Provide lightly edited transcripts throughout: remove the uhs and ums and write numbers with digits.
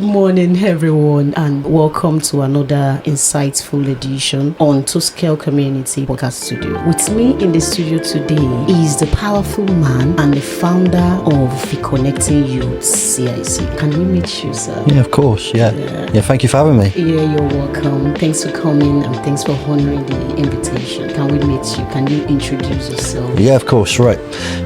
Good morning, everyone, and welcome to another insightful edition on To Scale Community Podcast Studio. With me in the studio today is the powerful man and the founder of the Connecting Youth CIC. Can we meet you, sir? Yeah, of course. Yeah. Thank you for having me. Yeah, you're welcome. Thanks for coming and thanks for honoring the invitation. Can we meet you? Can you introduce yourself? Yeah, of course. Right.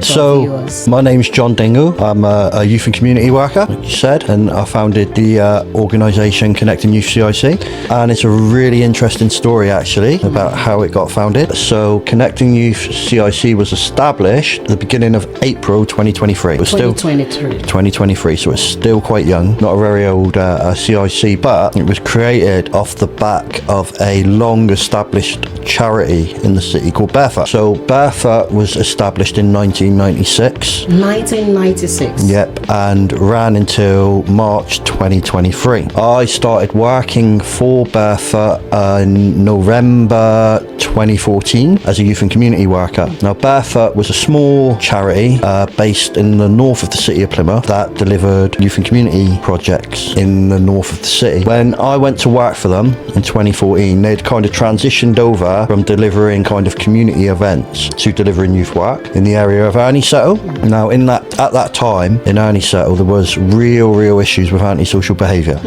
So, my name's John Dingle. I'm a youth and community worker, like you said, and I founded the organisation Connecting Youth CIC. And it's a really interesting story, actually, about how it got founded. So, Connecting Youth CIC was established at the beginning of April 2023. It was 2023, so it's still quite young, not a very old CIC, but it was created off the back of a long-established charity in the city called Barefoot. So Barefoot was established in 1996. 1996? Yep, and ran until March 2023. I started working for Barefoot in November 2014 as a youth and community worker. Now, Barefoot was a small charity based in the north of the city of Plymouth that delivered youth and community projects in the north of the city. When I went to work for them in 2014, they'd kind of transitioned over from delivering kind of community events to delivering youth work in the area of Erniesettle. Now, at that time in Erniesettle, there was real issues with antisocial behaviour.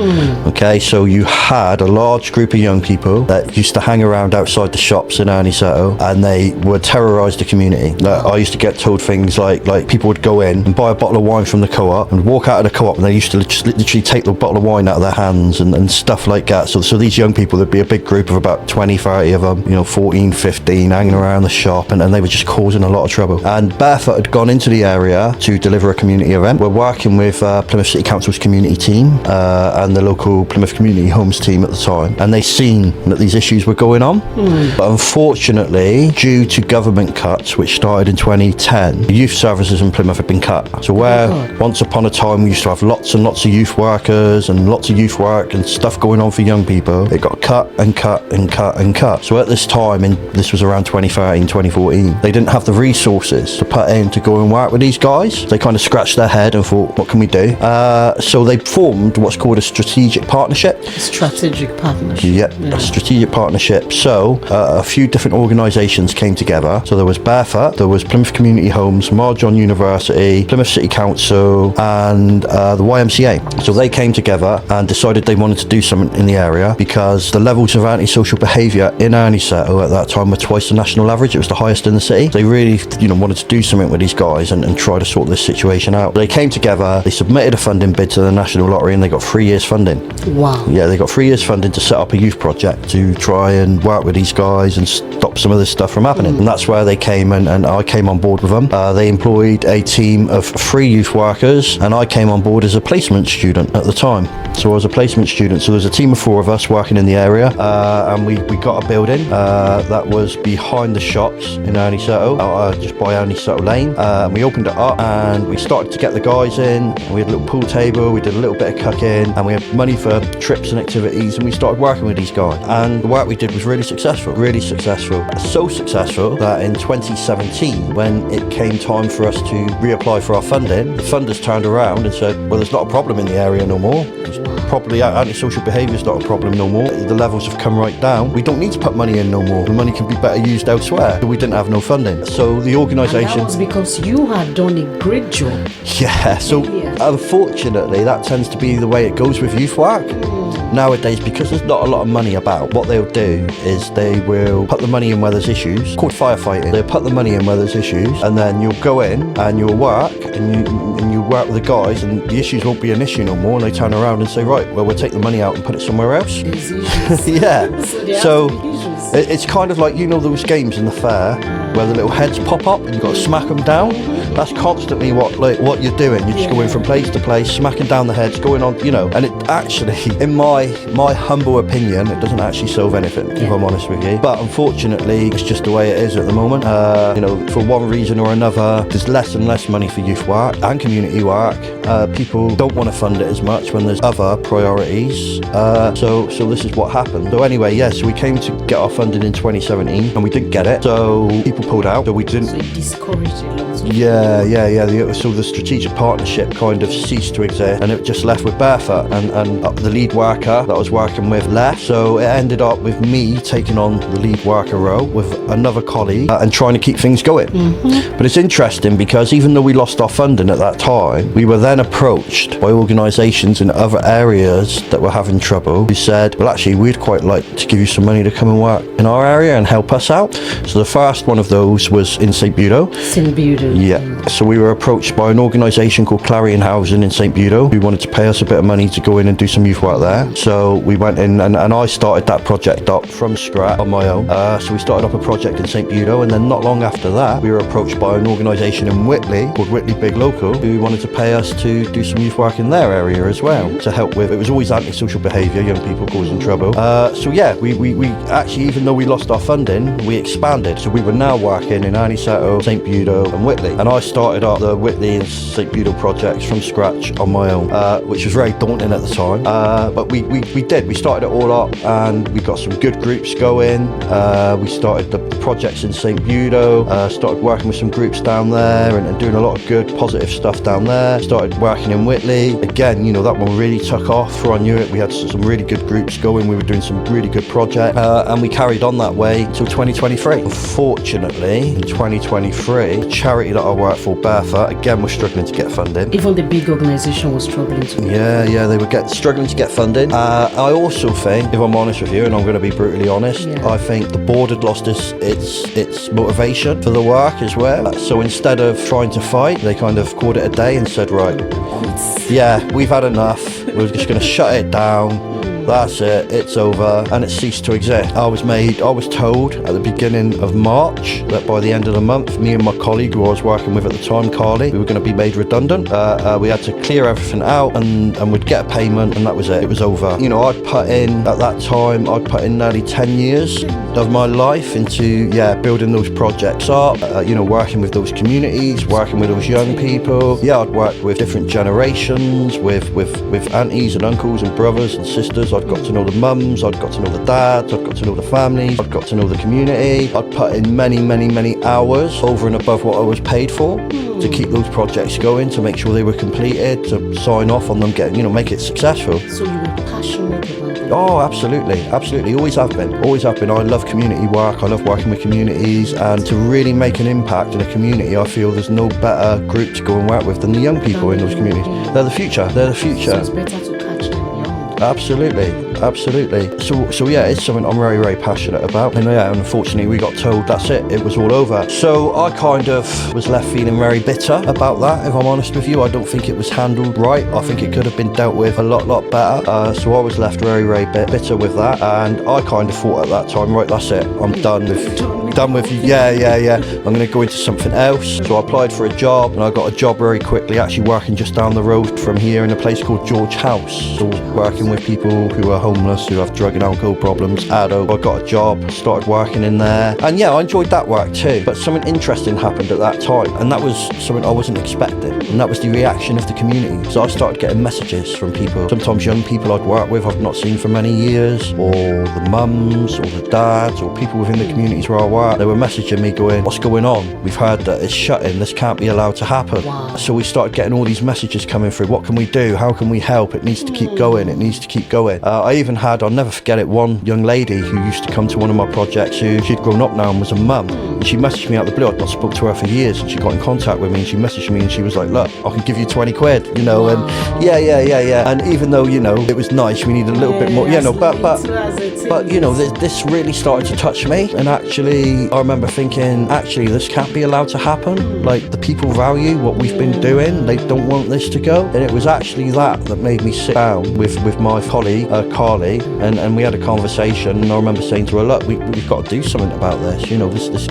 Okay, so you had a large group of young people that used to hang around outside the shops in Erniesettle, and they would terrorise the community. I used to get told things like people would go in and buy a bottle of wine from the co-op and walk out of the co-op, and they used to just literally take the bottle of wine out of their hands and stuff like that. So these young people, there'd be a big group of about 20, 30 of them, 14, 15, hanging around the shop, and they were just causing a lot of trouble. And Barefoot had gone into the area to deliver a community event. We're working with Plymouth City Council's community team and the local Plymouth Community Homes team at the time, and they seen that these issues were going on. But unfortunately, due to government cuts, which started in 2010, the youth services in Plymouth had been cut. So where once upon a time we used to have lots and lots of youth workers and lots of youth work and stuff going on for young people, it got cut and cut and cut and cut. So at this time, and this was around 2013, 2014, they didn't have the resources to put in to go and work with these guys. They kind of scratched their head and thought, what can we do? So they formed what's called a strategic partnership. Strategic partnership. Yep, a strategic partnership. So a few different organisations came together. So there was Barefoot, there was Plymouth Community Homes, Marjon University, Plymouth City Council, and the YMCA. So they came together and decided they wanted to do something in the area because the levels of antisocial behaviour in Erniesettle at that time were twice the national average. It was the highest in the city. They really, wanted to do something with these guys and try to sort this situation out. They came together, they submitted a funding bid to the National Lottery, and they got 3 years funding. Wow. Yeah, they got 3 years funding to set up a youth project to try and work with these guys and stop some of this stuff from happening. And that's where they came, and I came on board with them. They employed a team of 3 youth workers, and I came on board as a placement student at the time. So I was a placement student. So there's a team of 4 of us working in the area, and we got a building that was behind the shops in Erniesettle, just by Erniesettle Lane. We opened it up and we started to get the guys in. We had a little pool table, we did a little bit of cooking, and we had money for trips and activities, and we started working with these guys. And the work we did was really successful. So successful that in 2017, when it came time for us to reapply for our funding, the funders turned around and said, well, there's not a problem in the area no more. Properly, antisocial behaviour is not a problem no more. The levels have come right down. We don't need to put money in no more. The money can be better used elsewhere. So we didn't have no funding. So the organisation... That was because you had done a great job. Yeah, so unfortunately that tends to be the way it goes with youth work. Nowadays, because there's not a lot of money about, what they'll do is they will put the money in where there's issues, called firefighting. They'll put the money in where there's issues, and then you'll go in and you'll work, and you work with the guys, and the issues won't be an issue no more, and they turn around and say, right, well, we'll take the money out and put it somewhere else. Yeah. So it's kind of like, those games in the fair where the little heads pop up and you've got to smack them down. That's constantly what you're doing. You're just going from place to place, smacking down the heads, going on, and it actually, in my humble opinion, it doesn't actually solve anything, if I'm honest with you. But unfortunately, it's just the way it is at the moment. For one reason or another, there's less and less money for youth work and community work. People don't want to fund it as much when there's other priorities. So this is what happened. So anyway, yes, we came to get our funding in 2017 and we didn't get it. So people people pulled out, so we didn't. So it discouraged a lot. So the strategic partnership kind of ceased to exist, and it just left with Bertha, and the lead worker that I was working with left. So it ended up with me taking on the lead worker role with another colleague and trying to keep things going. But it's interesting because even though we lost our funding at that time, we were then approached by organisations in other areas that were having trouble who said, well, actually, we'd quite like to give you some money to come and work in our area and help us out. So the first one of those was in St Budo. St Budo. Yeah. So we were approached by an organisation called Clarion Housing in St Budo who wanted to pay us a bit of money to go in and do some youth work there. So we went in and I started that project up from scratch on my own. So we started up a project in St Budo, and then not long after that we were approached by an organisation in Whitley called Whitley Big Local who wanted to pay us to do some youth work in their area as well to help with, it was always antisocial behaviour, young people causing trouble. So yeah, we actually, even though we lost our funding, we expanded. So we were now working in Anisetto, St Budo and Whitley, and I started up the Whitley and St Budo projects from scratch on my own, which was very daunting at the time, but we started it all up, and we got some good groups going. We started the projects in St Budo, started working with some groups down there and doing a lot of good positive stuff down there. Started working in Whitley again, you know, that one really took off before I knew it. We had some really good groups going, we were doing some really good projects, and we carried on that way until 2023. Unfortunately, in 2023, the charity that I work for, Bertha, again was struggling to get funding. Even the big organisation was struggling to get Yeah, they were struggling to get funding. I also think, if I'm honest with you, and I'm going to be brutally honest, I think the board had lost its motivation for the work as well. So instead of trying to fight, they kind of called it a day and said, right, yeah, we've had enough. We're just going to shut it down. That's it, it's over, and it ceased to exist. I was told at the beginning of March that by the end of the month, me and my colleague who I was working with at the time, Carly, we were going to be made redundant. We had to clear everything out and we'd get a payment, and that was it. It was over. You know, I'd put in nearly 10 years of my life into, building those projects up, working with those communities, working with those young people. Yeah, I'd worked with different generations, with aunties and uncles and brothers and sisters. I'd got to know the mums, I'd got to know the dads, I'd got to know the families, I'd got to know the community. I'd put in many hours over and above what I was paid for to keep those projects going, to make sure they were completed, to sign off on them, make it successful. So you were passionate about it? Oh, absolutely. Always have been. I love community work. I love working with communities, and to really make an impact in a community, I feel there's no better group to go and work with than the young people in those communities. They're the future. So it's better to catch them young. Absolutely. So yeah, it's something I'm very, very passionate about. And yeah, unfortunately we got told that's it was all over. So I kind of was left feeling very bitter about that, if I'm honest with you. I don't think it was handled right. I think it could have been dealt with a lot better. So I was left very, very bitter with that. And I kind of thought at that time, right, that's it. I'm done with you. Yeah. I'm going to go into something else. So I applied for a job, and I got a job very quickly, actually working just down the road from here in a place called George House. So working with people who are homeless, who have drug and alcohol problems, adult. I got a job, started working in there, and yeah, I enjoyed that work too. But something interesting happened at that time, and that was something I wasn't expecting, and that was the reaction of the community. So I started getting messages from people, sometimes young people I'd worked with I've not seen for many years, or the mums, or the dads, or people within the communities where I work. They were messaging me going, what's going on? We've heard that it's shutting, this can't be allowed to happen. Wow. So we started getting all these messages coming through. What can we do? How can we help? It needs to keep going. I even had, I'll never forget it, one young lady who used to come to one of my projects, who she'd grown up now and was a mum, and she messaged me out of the blue. I'd not spoke to her for years, and she got in contact with me, and she messaged me, and she was like, look, I can give you 20 quid, and yeah, and even though, it was nice, we needed a little bit more, but this really started to touch me. And actually I remember thinking, actually this can't be allowed to happen. Like, the people value what we've been doing, they don't want this to go. And it was actually that made me sit down with my colleague Carly, and we had a conversation, and I remember saying to her, look, we've got to do something about this. This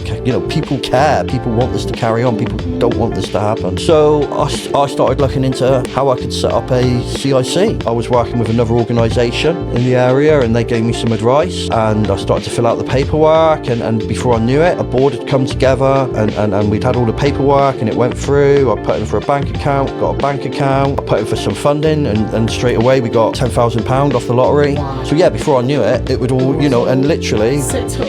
people care, people want this to carry on, people don't want this to happen. So I started looking into how I could set up a CIC. I was working with another organisation in the area, and they gave me some advice, and I started to fill out the paperwork, and before before I knew it, a board had come together and we'd had all the paperwork and it went through. I put in for a bank account, got a bank account, I put in for some funding and straight away we got £10,000 off the lottery. Wow. So yeah, before I knew it, it would all, you know, and literally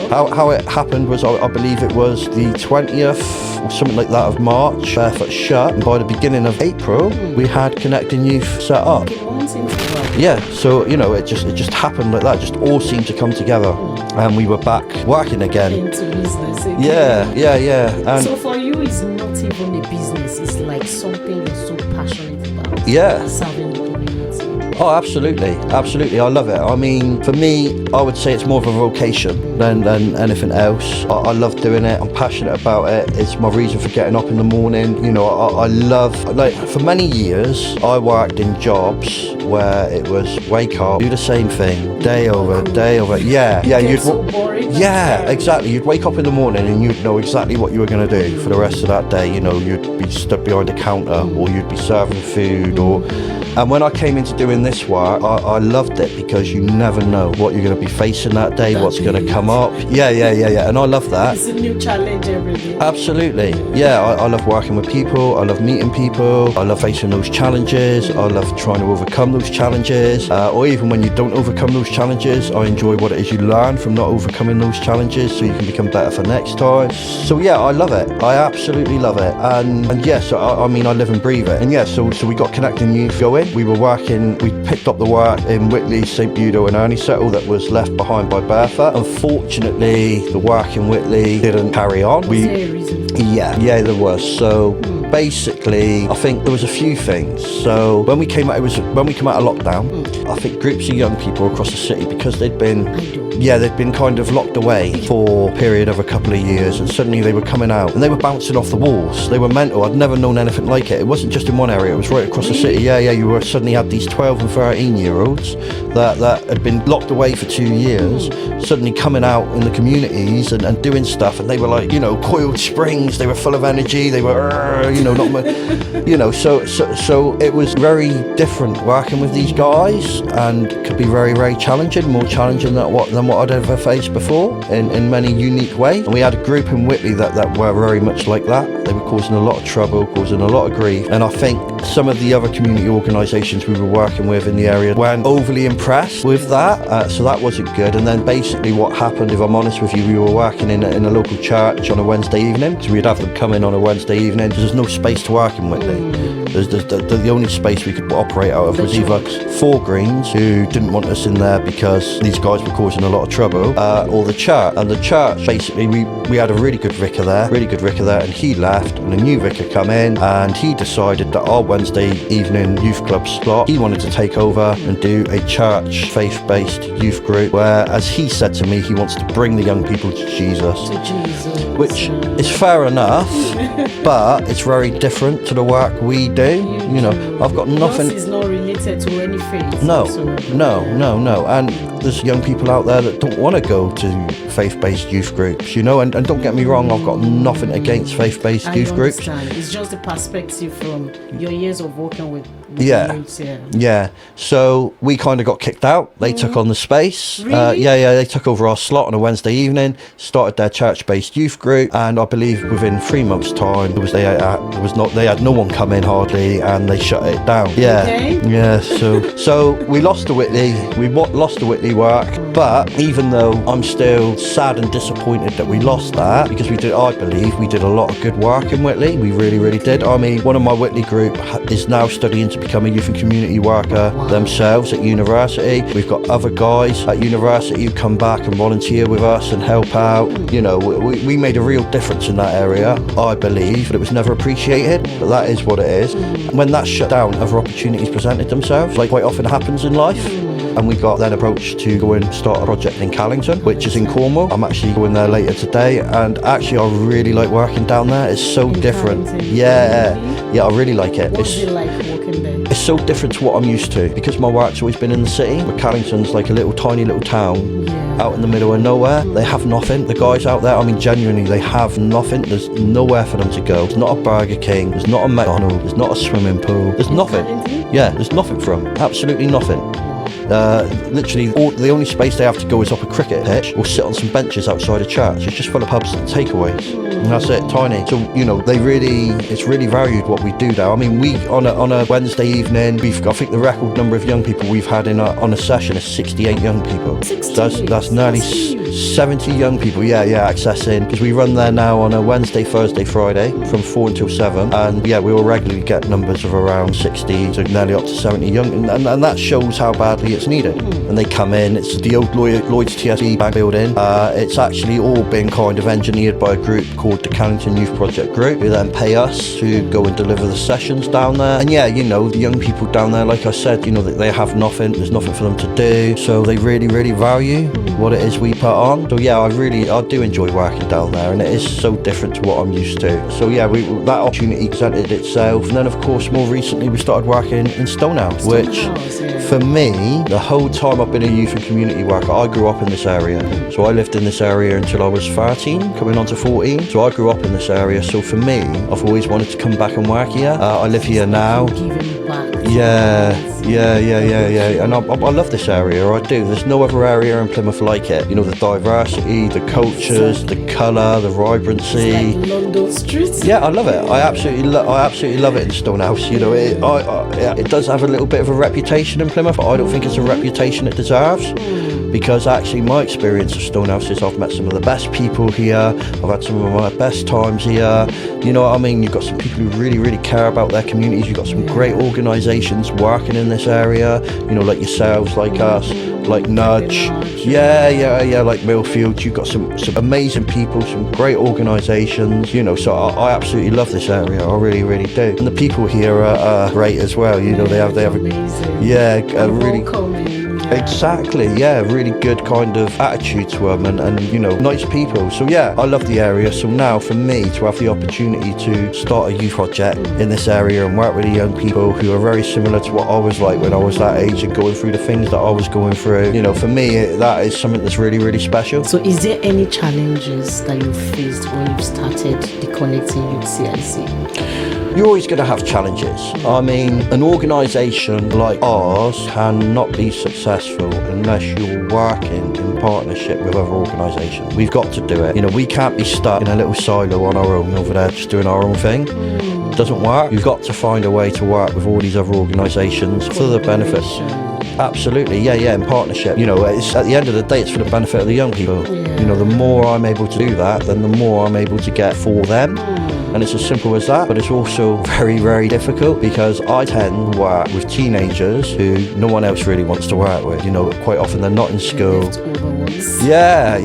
how it happened was I believe it was the 20th or something like that of March, Barefoot shut, and by the beginning of April we had Connecting Youth set up. Yeah, so you know, it just happened like that. It just all seemed to come together, and we were back working again. Into business again. Yeah. And so for you, it's not even a business. It's like something you're so passionate about. Yeah. Serving the community. Oh, absolutely. I love it. I mean, for me, I would say it's more of a vocation than anything else. I love doing it. I'm passionate about it. It's my reason for getting up in the morning. You know, I love, like, for many years, I worked in jobs where it was wake up, do the same thing, day over. Yeah, So boring. yeah, exactly. You'd wake up in the morning and you'd know exactly what you were going to do for the rest of that day. You know, you'd be stood behind a counter or you'd be serving food and when I came into doing this work, I loved it because you never know what you're going to be facing that day, what's going to come up. Yeah. And I love that. It's a new challenge every day. Absolutely. Yeah, I love working with people. I love meeting people. I love facing those challenges. I love trying to overcome those challenges. Or even when you don't overcome those challenges, I enjoy what it is you learn from not overcoming those challenges so you can become better for next time. So yeah, I love it. I absolutely love it. And yeah, so I mean, I live and breathe it. And yeah, so we got Connecting Youth going. We were working, we picked up the work in Whitley, St Budo and Ernie Settle that was left behind by Barefoot. Unfortunately, the work in Whitley didn't carry on. Was there a reason? Yeah, there was. So basically, I think there was a few things. So when we came out of lockdown, I think groups of young people across the city, because they'd been kind of locked away for a period of a couple of years, and suddenly they were coming out and they were bouncing off the walls. They were mental. I'd never known anything like it. It wasn't just in one area, it was right across the city. Yeah, you were suddenly had these 12 and 13-year-olds that had been locked away for 2 years, suddenly coming out in the communities and doing stuff, and they were like, you know, coiled springs. They were full of energy. They were, you know, not much, you know. So it was very different working with these guys, and could be very, very challenging, more challenging than what I'd ever faced before in many unique ways. And we had a group in Whitley that were very much like that. They were causing a lot of trouble, causing a lot of grief, and I think some of the other community organisations we were working with in the area weren't overly impressed with that, so that wasn't good. And then basically what happened, if I'm honest with you, we were working in a local church on a Wednesday evening, so we'd have them come in on a Wednesday evening. There's no space to work in Whitley. The only space we could operate out of was either Four Greens, who didn't want us in there because these guys were causing a lot of trouble, or the church. And the church, basically, we had a really good vicar there, and he left, and a new vicar come in, and he decided that our Wednesday evening youth club slot, he wanted to take over and do a church faith-based youth group, where, as he said to me, he wants to bring the young people to Jesus. Which is fair enough, but it's very different to the work we do. You know, I've got nothing. Yours is not related to any faith. No. And there's young people out there that don't want to go to faith-based youth groups, you know, and don't get me wrong, I've got nothing against faith-based youth groups. It's just the perspective from your years of working with youths, yeah. So we kind of got kicked out. They took on the space. Really? They took over our slot on a Wednesday evening, started their church-based youth group, and I believe within 3 months' time, they had no one come in hardly, and they shut it down. So we lost the Whitley. We lost the Whitley work, but even though I'm still sad and disappointed that we lost that, because I believe we did a lot of good work in Whitley. We really, really did. I mean, one of my Whitley group is now studying to become a youth and community worker themselves at university. We've got other guys at university who come back and volunteer with us and help out. You know, we made a real difference in that area, I believe, but it was never appreciated, but that is what it is. When that shut down, other opportunities presented themselves, like quite often happens in life. And we got then approached to go and start a project in Callington, which is in Cornwall. I'm actually going there later today, and actually I really like working down there. It's so different. Yeah, I really like it. What's it like working there? It's so different to what I'm used to, because my work's always been in the city. But Callington's like a tiny little town out in the middle of nowhere. They have nothing. The guys out there, I mean, genuinely, they have nothing. There's nowhere for them to go. There's not a Burger King. There's not a McDonald's. There's not a swimming pool. There's nothing. Yeah, there's nothing for them. Absolutely nothing. Literally, the only space they have to go is up a cricket pitch or sit on some benches outside a church. It's just full of pubs and takeaways. And that's it, tiny. So, you know, it's really valued what we do now. I mean, we, on a Wednesday evening, I think the record number of young people we've had on a session is 68 young people. 68. That's nearly 70 young people, accessing, because we run there now on a Wednesday, Thursday, Friday from 4 until 7, and we will regularly get numbers of around 60 to nearly up to 70 young, and that shows how badly it's needed. And they come in, it's the old Lloyd's TSB bank building. It's actually all been kind of engineered by a group called the Cannington Youth Project Group, who then pay us to go and deliver the sessions down there. And you know, the young people down there, like I said, you know, that they have nothing, there's nothing for them to do, so they really, really value what it is we put on. So I do enjoy working down there, and it is so different to what I'm used to. So that opportunity presented itself, and then of course more recently we started working in Stonehouse, which for me, the whole time I've been a youth and community worker, I grew up in this area. So I lived in this area until I was 13, coming on to 14. So I grew up in this area. So for me, I've always wanted to come back and work here. I live here now. Yeah. And I love this area, I do. There's no other area in Plymouth like it. You know, the diversity, the cultures, the colour, the vibrancy. It's like London streets. Yeah, I love it. I absolutely love it in Stonehouse. You know, it does have a little bit of a reputation in Plymouth, but I don't think it's a reputation it deserves. Because actually my experience of Stonehouse is I've met some of the best people here, I've had some of my best times here, you know what I mean, you've got some people who really, really care about their communities, you've got some great organisations working in this area, you know, like yourselves, like us, like Nudge, like Millfield, you've got some amazing people, some great organisations, you know, so I absolutely love this area, I really, really do. And the people here are great as well, you know, they have a really... Exactly, really good kind of attitude to them and you know, nice people. So I love the area. So now for me to have the opportunity to start a youth project in this area and work with the young people who are very similar to what I was like when I was that age and going through the things that I was going through, you know, for me that is something that's really, really special. So is there any challenges that you faced when you started the Connecting Youth CIC? You're always going to have challenges. I mean, an organisation like ours cannot be successful unless you're working in partnership with other organisations. We've got to do it. You know, we can't be stuck in a little silo on our own over there just doing our own thing. It doesn't work. You've got to find a way to work with all these other organisations for the benefit. Absolutely, in partnership. You know, it's at the end of the day, it's for the benefit of the young people. You know, the more I'm able to do that, then the more I'm able to get for them. And it's as simple as that, but it's also very, very difficult because I tend to work with teenagers who no one else really wants to work with. You know, quite often they're not in school. Yeah.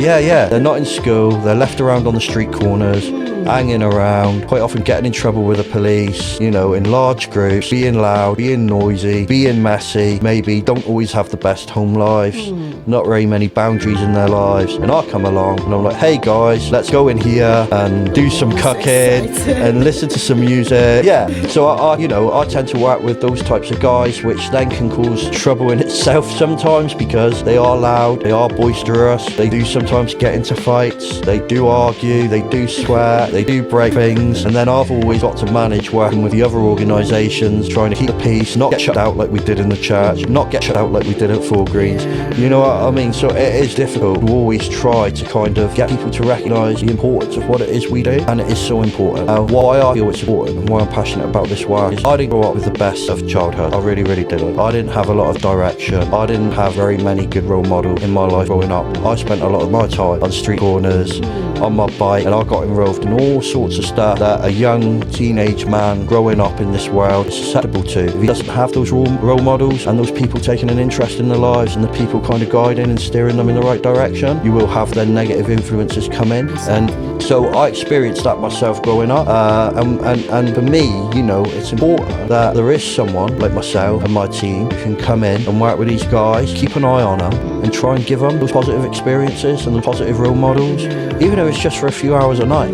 They're not in school, they're left around on the street corners, hanging around, quite often getting in trouble with the police, you know, in large groups, being loud, being noisy, being messy, maybe don't always have the best home lives, not very many boundaries in their lives. And I come along and I'm like, hey guys, let's go in here and do some cooking and listen to some music. So I tend to work with those types of guys, which then can cause trouble in itself sometimes because they are loud, they are boisterous, they do sometimes get into fights, they do argue, they do swear, they do break things, and then I've always got to manage working with the other organisations, trying to keep the peace, not get shut out like we did in the church, not get shut out like we did at Four Greens. You know what I mean? So it is difficult to always try to kind of get people to recognise the importance of what it is we do, and it is so important. Why I feel it's important and why I'm passionate about this work is I didn't grow up with the best of childhood. I really, really didn't. I didn't have a lot of direction. I didn't have very many good role models in my life growing up. I spent a lot of my time on street corners, on my bike, and I got involved in all sorts of stuff that a young teenage man growing up in this world is susceptible to. If he doesn't have those role models and those people taking an interest in their lives and the people kind of guiding and steering them in the right direction, you will have their negative influences come in. And so I experienced that myself growing up, and for me, you know, it's important that there is someone like myself and my team who can come in and work with these guys, keep an eye on them and try and give them those positive experiences and the positive role models, even if it's just for a few hours a night.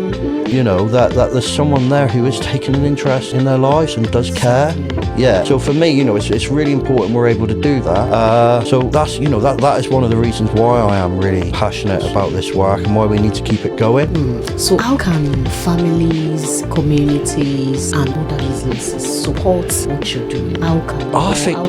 You know, that there's someone there who is taking an interest in their lives and does care. Yeah. So for me, it's really important we're able to do that. So that's, that is one of the reasons why I am really passionate about this work and why we need to keep it going. So how can families, communities and other businesses support what you're doing? How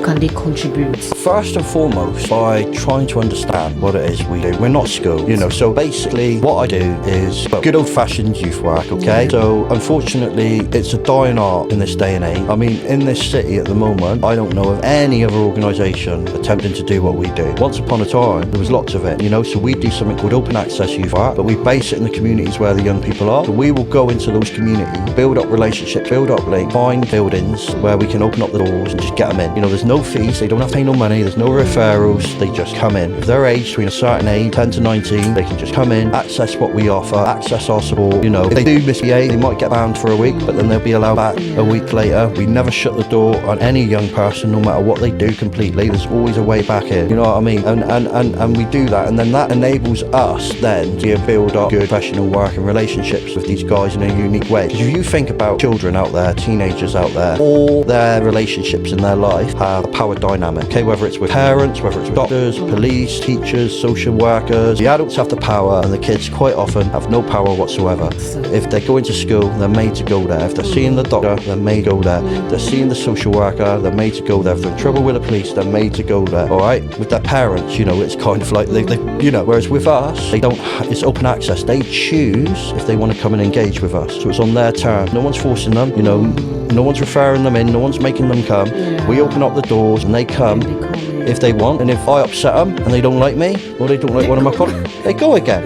can they contribute? First and foremost, by trying to understand what it is we do. We're not school, so basically what I do is good old-fashioned youth work, okay? So unfortunately, it's a dying art in this day and age. I mean, in this city at the moment, I don't know of any other organisation attempting to do what we do. Once upon a time, there was lots of it, so we do something called open access youth work, but we base it in the communities where the young people are. So we will go into those communities, build up relationships, build up links, find buildings where we can open up the doors and just get them in. There's no fees, they don't have to pay no money, there's no referrals, they just come in. If they're aged between a certain age, 10 to 19, they can just come in, access what we offer, access our support. If they do misbehave, they might get banned for a week, but then they'll be allowed back a week later. We never shut the door on any young person, no matter what they do completely. There's always a way back in, you know what I mean? And we do that, and then that enables us then to build up good professional work and relationships with these guys in a unique way. Because if you think about children out there, teenagers out there, all their relationships in their life have a power dynamic, okay? Whether it's with parents, whether it's with doctors, police, teachers, social workers, the adults have the power and the kids quite often have no power whatsoever. If they're going to school, they're made to go there. If they're seeing the doctor, they're made to go there. If they're seeing the social worker, they're made to go there. If they're in trouble with the police, they're made to go there, all right? With their parents, it's kind of like, they whereas with us, they don't, it's open access. They choose if they want to come and engage with us. So it's on their terms. No one's forcing them, no one's referring them in, no one's making them come. We open up the doors and they come if they want. And if I upset them and they don't like me, or they don't like one of my colleagues, they go again,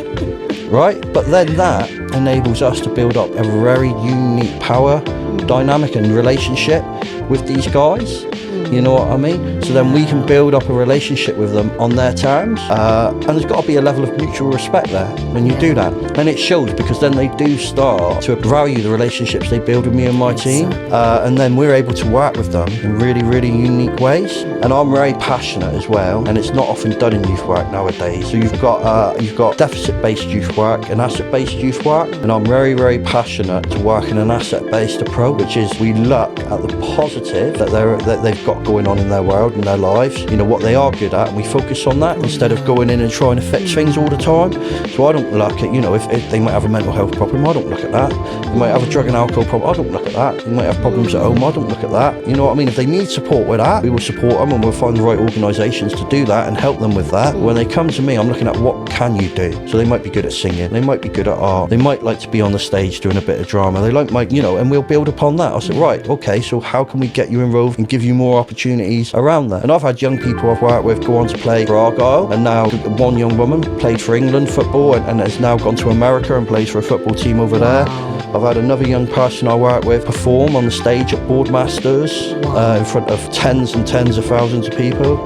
right? But then that enables us to build up a very unique power dynamic and relationship with these guys. You know what I mean? So then we can build up a relationship with them on their terms, and there's got to be a level of mutual respect there when you do that, and it shows, because then they do start to value the relationships they build with me and my team, and then we're able to work with them in really, really unique ways. And I'm very passionate as well, and it's not often done in youth work nowadays. So you've got deficit-based youth work and asset-based youth work, and I'm very, very passionate to work in an asset-based approach, which is we look at the positive that they've got going on in their world, in their lives, what they are good at, and we focus on that instead of going in and trying to fix things all the time. So I don't look at, if they might have a mental health problem, I don't look at that. They might have a drug and alcohol problem, I don't look at that. They might have problems at home, I don't look at that. You know what I mean? If they need support with that, we will support them, and we'll find the right organisations to do that and help them with that. When they come to me, I'm looking at what can you do. So they might be good at singing, they might be good at art, they might like to be on the stage doing a bit of drama, they like and we'll build upon that. I said, right, okay, so how can we get you involved and give you more opportunities around that? And I've had young people I've worked with go on to play for Argyle, and now one young woman played for England football and has now gone to America and plays for a football team over there. I've had another young person I work with perform on the stage at Boardmasters in front of tens and tens of thousands of people,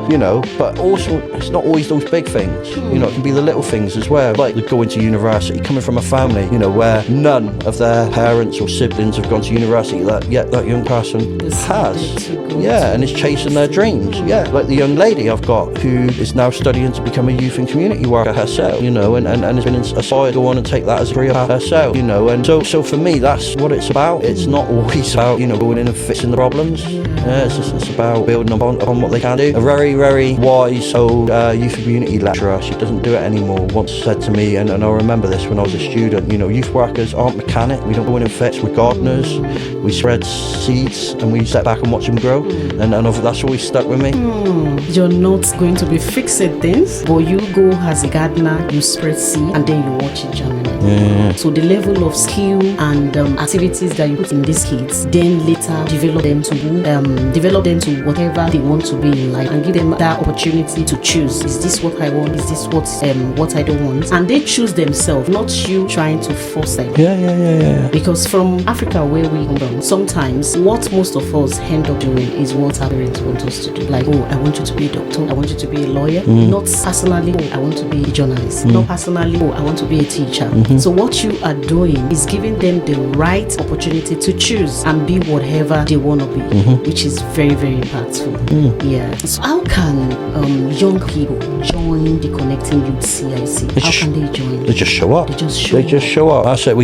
but also it's not always those big things, it can be the little things as well, like going to university, coming from a family, where none of their parents or siblings have gone to university that young person has, and is chasing their dreams, like the young lady I've got who is now studying to become a youth and community worker herself, and has been inspired to go on and take that as a career herself, and so for me, that's what it's about. It's not always about, going in and fixing the problems. It's about building upon what they can do. A very, very wise old youth and community lecturer, she doesn't do it anymore, once said to me, and I remember this when I was a student, youth workers aren't mechanic. We don't go in and fix. We're gardeners. We spread seeds and we sit back and watch them grow. And that's always stuck with me. You're not going to be fixing things, but you go as a gardener, you spread seed, and then you watch it germinate. So the level of skill and activities that you put in these kids, then later develop them to whatever they want to be in life, and give them that opportunity to choose. Is this what I want? Is this what I don't want? And they choose themselves, not you trying to force them. Because from Africa, where we come from, sometimes what most of us end up doing is what our parents want us to do. Like, oh, I want you to be a doctor, I want you to be a lawyer. Not personally, oh, I want to be a journalist. Not personally, oh, I want to be a teacher. So what you are doing is giving them the right opportunity to choose and be whatever they want to be, which is very, very impactful. Yeah. So how can young people join the Connecting Youth CIC? How can they join? They just show up. They just show up. That's it.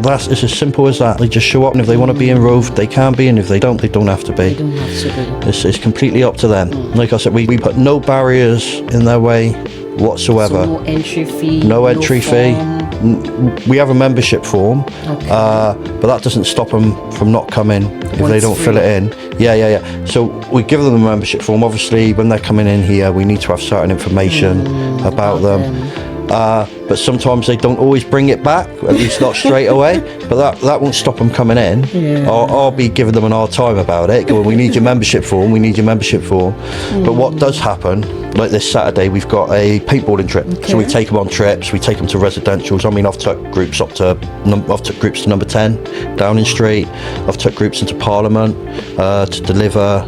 That's it's as simple as that. They just show up, and if they want to be enrolled, they can be, and if they don't have to be. They don't have to be. It's completely up to them. Like I said, we put no barriers in their way whatsoever. So no entry fee. No entry fee. We have a membership form, Okay. but that doesn't stop them from not coming if Well, they it's don't free. fill it in. Yeah. So we give them a membership form. Obviously, when they're coming in here, we need to have certain information about them. But sometimes they don't always bring it back, at least not straight away. But that won't stop them coming in. Yeah. I'll be giving them an hard time about it. Going, we need your membership form. We need your membership form. But what does happen, like this Saturday, we've got a paintballing trip. So we take them on trips. We take them to residentials. I mean, I've took groups to number 10 Downing Street. I've took groups into Parliament to deliver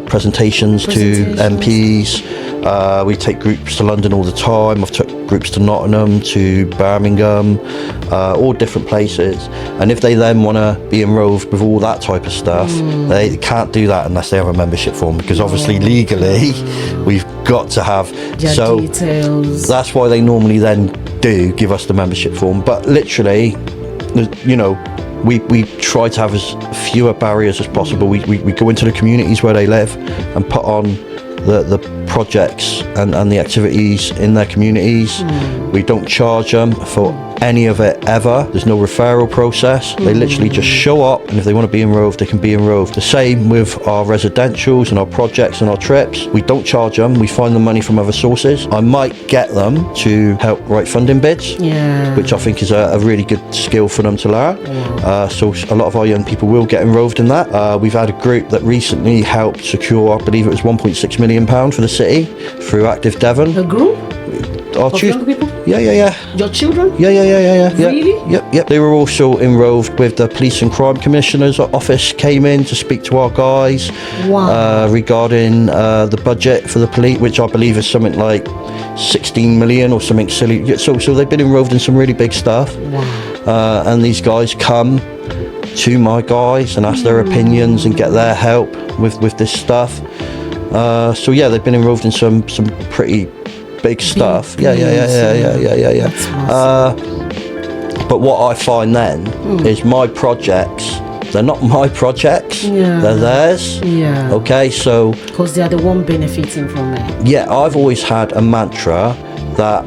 presentations to MPs. We take groups to London all the time. I've took groups to Nottingham, to Birmingham, all different places. And if they then want to be enrolled with all that type of stuff, they can't do that unless they have a membership form, because obviously legally we've got to have Their details. That's why they normally then do give us the membership form. But literally, you know, we try to have as fewer barriers as possible. We go into the communities where they live and put on the projects and the activities in their communities. We don't charge them for any of it ever. There's no referral process. They literally just show up, and if they want to be enrolled, they can be enrolled. The same with our residentials and our projects and our trips. We don't charge them. We find the money from other sources. I might get them to help write funding bids, which I think is a really good skill for them to learn. So a lot of our young people will get enrolled in that. We've had a group that recently helped secure, I believe it was £1.6 million for the city through Active Devon. A group of young people? Yeah. Your children? Yeah. Really? Yep. They were also enrolled with the Police and Crime Commissioner's office, came in to speak to our guys regarding the budget for the police, which I believe is something like 16 million or something silly. So they've been enrolled in some really big stuff. And these guys come to my guys and ask their opinions and get their help with this stuff. So yeah, they've been enrolled in some pretty big stuff. Yeah. That's awesome. But what I find then is my projects, they're not my projects, they're theirs. Okay, so Because they are the one benefiting from it. yeah, I've always had a mantra that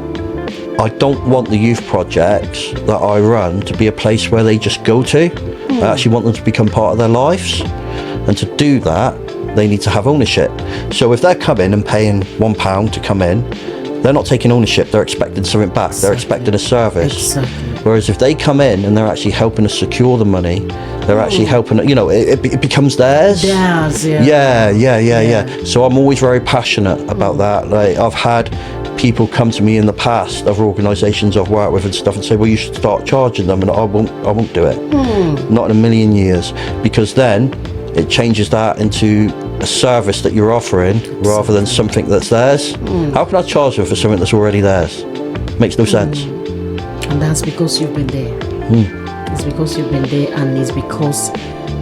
I don't want the youth projects that I run to be a place where they just go to. I actually want them to become part of their lives, and to do that they need to have ownership. So if they're coming and paying £1 to come in, they're not taking ownership, they're expecting something back. They're expecting a service. Exactly. Whereas if they come in and they're actually helping us secure the money, they're actually helping, you know, it becomes theirs. Yeah. So I'm always very passionate about that. Like, I've had people come to me in the past, other organisations I've worked with and stuff, and say, well, you should start charging them, and I won't do it. Not in a million years, because then it changes that into a service that you're offering rather than something that's theirs. How can I charge them for something that's already theirs? Makes no sense. And that's because you've been there. It's because you've been there, and it's because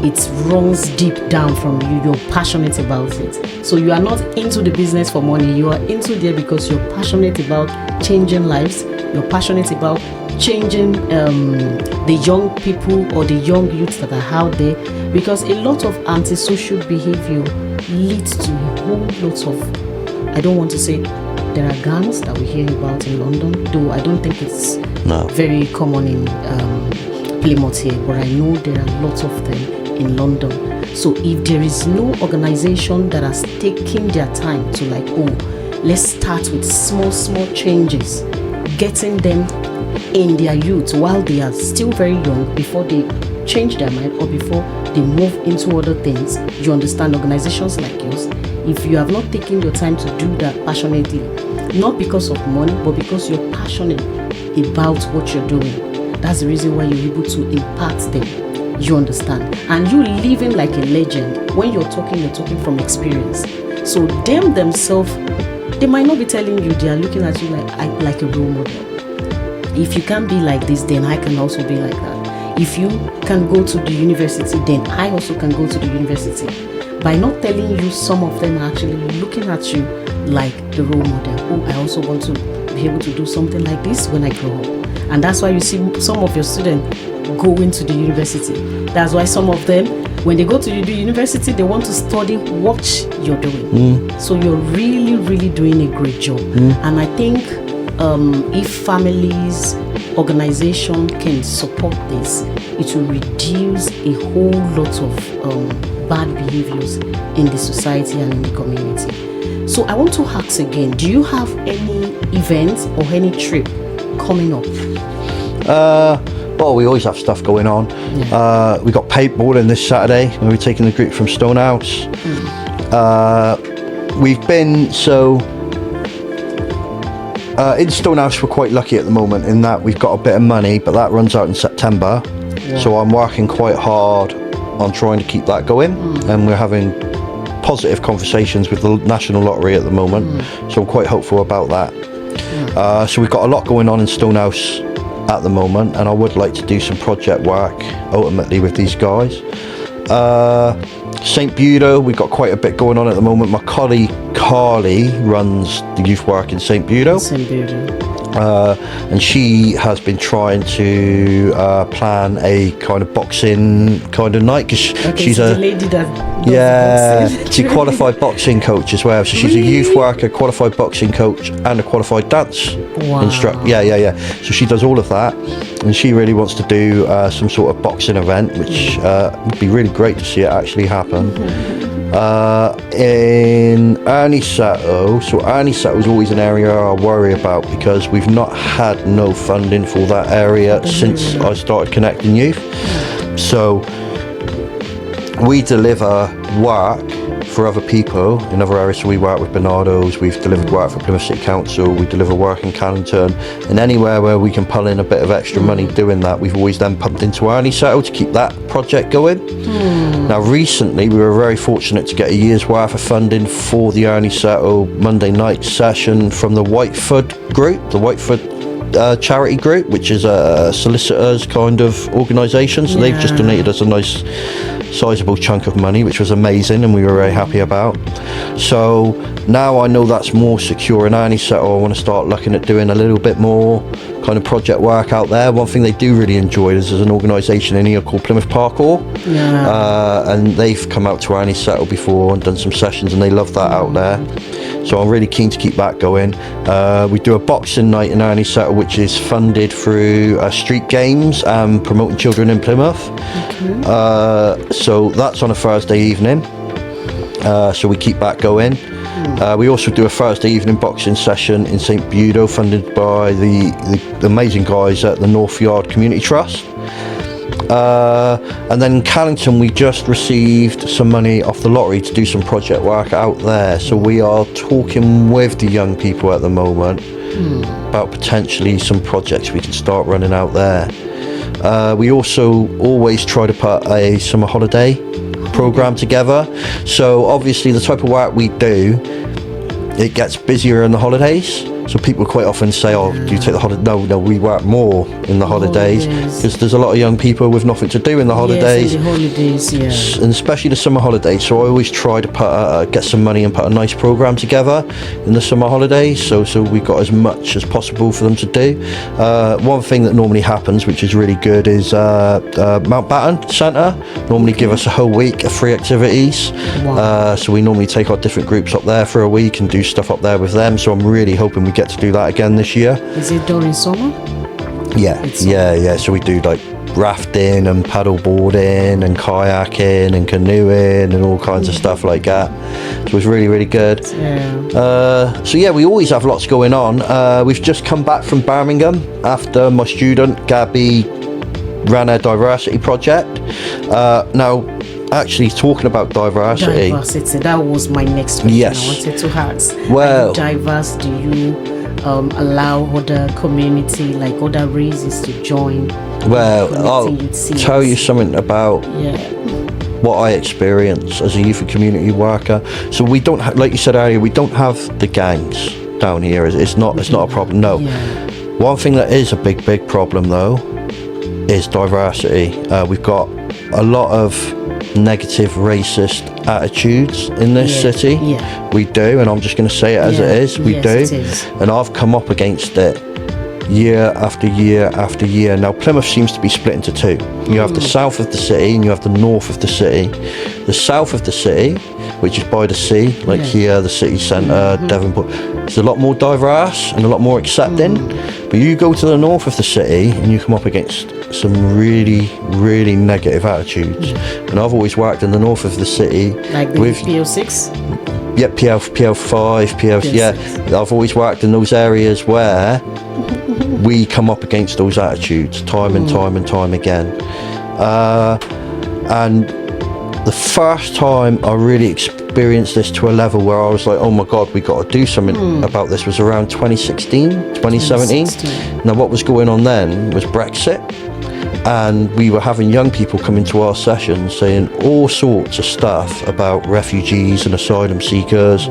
it runs deep down from you. You're passionate about it. So you are not into the business for money. You are into there because you're passionate about changing lives. You're passionate about changing the young people or the young youths that are out there, because a lot of antisocial behavior leads to a whole lot of, I don't want to say there are gangs that we hear about in London, though I don't think it's very common in Plymouth here, but I know there are lots of them in London. So if there is no organization that has taken their time to like, oh, let's start with small changes, getting them in their youth while they are still very young, before they change their mind or before they move into other things. You understand, organizations like yours, if you have not taken your time to do that passionately, not because of money, but because you're passionate about what you're doing, that's the reason why you're able to impact them You understand? And you living like a legend. When you're talking from experience. So them themselves, they might not be telling you, they are looking at you like a role model. If you can be like this, then I can also be like that. If you can go to the university, then I also can go to the university. By not telling you, some of them are actually looking at you like the role model. Oh, I also want to be able to do something like this when I grow up. And that's why you see some of your students go into the university. That's why some of them, when they go to the university, they want to study what you're doing. So you're really, really doing a great job. And I think if families, organization can support this, it will reduce a whole lot of bad behaviors in the society and in the community. So I want to ask again, do you have any events or any trip coming up? Well, we always have stuff going on. We got paintballing this Saturday when we're taking the group from Stonehouse. We've been in Stonehouse, we're quite lucky at the moment in that we've got a bit of money, but that runs out in September. So I'm working quite hard on trying to keep that going, and we're having positive conversations with the National Lottery at the moment. So I'm quite hopeful about that. So we've got a lot going on in Stonehouse at the moment, and I would like to do some project work ultimately with these guys. St Budo, we've got quite a bit going on at the moment. My colleague Carly runs the youth work in St Budo. And she has been trying to plan a kind of boxing kind of night, because she's the lady that she's a qualified boxing coach as well. So she's a youth worker, qualified boxing coach, and a qualified dance instructor. So she does all of that, and she really wants to do some sort of boxing event, which would be really great to see it actually happen. In Anisato, so Anisato is always an area I worry about, because we've not had no funding for that area since I started connecting youth. So we deliver work for other people in other areas. So we work with Bernardo's, we've delivered work for Plymouth City Council, we deliver work in Callington, and anywhere where we can pull in a bit of extra money doing that, we've always then pumped into Anisato to keep that project going. Now recently we were very fortunate to get a year's worth of funding for the Anisato Monday night session from the Whitefoot group, the Whitefoot charity group, which is a solicitors kind of organisation. So they've just donated us a nice sizable chunk of money, which was amazing, and we were very happy about. So now I know that's more secure in Anisato, I want to start looking at doing a little bit more kind of project work out there. One thing they do really enjoy is there's an organisation in here called Plymouth Parkour, and they've come out to Anisato before and done some sessions, and they love that out there. So I'm really keen to keep that going. We do a boxing night in Anisato, which is funded through street games and promoting children in Plymouth. So that's on a Thursday evening. So we keep that going. We also do a Thursday evening boxing session in St Budo, funded by the amazing guys at the North Yard Community Trust. And then in Callington, we just received some money off the lottery to do some project work out there. So we are talking with the young people at the moment about potentially some projects we can start running out there. We also always try to put a summer holiday program together. So obviously the type of work we do, it gets busier in the holidays. So people quite often say, oh, do you take the holiday? No, we work more in the holidays, because there's a lot of young people with nothing to do in the holidays. Yes, in the holidays, and especially the summer holidays. So I always try to put get some money and put a nice program together in the summer holidays. So we got as much as possible for them to do. One thing that normally happens, which is really good, is Mountbatten Centre normally give us a whole week of free activities. So we normally take our different groups up there for a week and do stuff up there with them. So I'm really hoping we get to do that again this year. Is it during summer? Yeah. So we do like rafting and paddle boarding and kayaking and canoeing and all kinds of stuff like that. So it's really, really good. So we always have lots going on. We've just come back from Birmingham after my student Gabby ran a diversity project. Now, actually talking about diversity, that was my next question. Yes. I wanted to ask. Well, are you diverse? Do you allow other community, like other races, to join Well, I'll connecting youth scenes. tell you something about what I experience as a youth and community worker. So we don't, like you said earlier, we don't have the gangs down here. It's not a problem. No. Yeah. One thing that is a big problem though is diversity. We've got a lot of negative racist attitudes in this city. Yeah. We do, and I'm just going to say it as it is. We do, it is. and I've come up against it year after year after year. Now Plymouth seems to be split into two. You have the south of the city and you have the north of the city. The south of the city, which is by the sea, like here, the city centre, Devonport, it's a lot more diverse and a lot more accepting. But you go to the north of the city and you come up against some really negative attitudes. And I've always worked in the north of the city, Like the with PO6? yeah, PL5, yeah. I've always worked in those areas where we come up against those attitudes time and time again. And the first time I really experienced this to a level where I was like, oh my God, we got to do something about this, was around 2016, 2017. Now what was going on then was Brexit. And we were having young people come into our sessions saying all sorts of stuff about refugees and asylum seekers.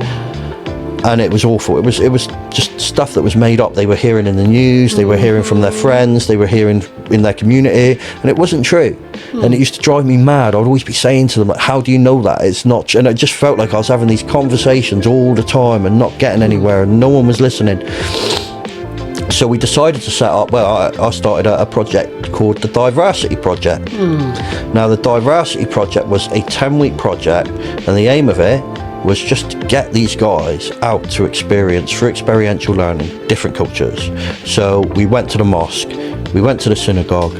And it was awful. It was just stuff that was made up. They were hearing in the news, they were hearing from their friends, they were hearing in their community, and it wasn't true. And it used to drive me mad. I'd always be saying to them, like, how do you know that? It's not, and it just felt like I was having these conversations all the time and not getting anywhere, and no one was listening. So we decided to set up, I started a project called the Diversity Project. Now the Diversity Project was a 10-week project, and the aim of it was just to get these guys out to experience, through experiential learning, different cultures. So we went to the mosque, we went to the synagogue,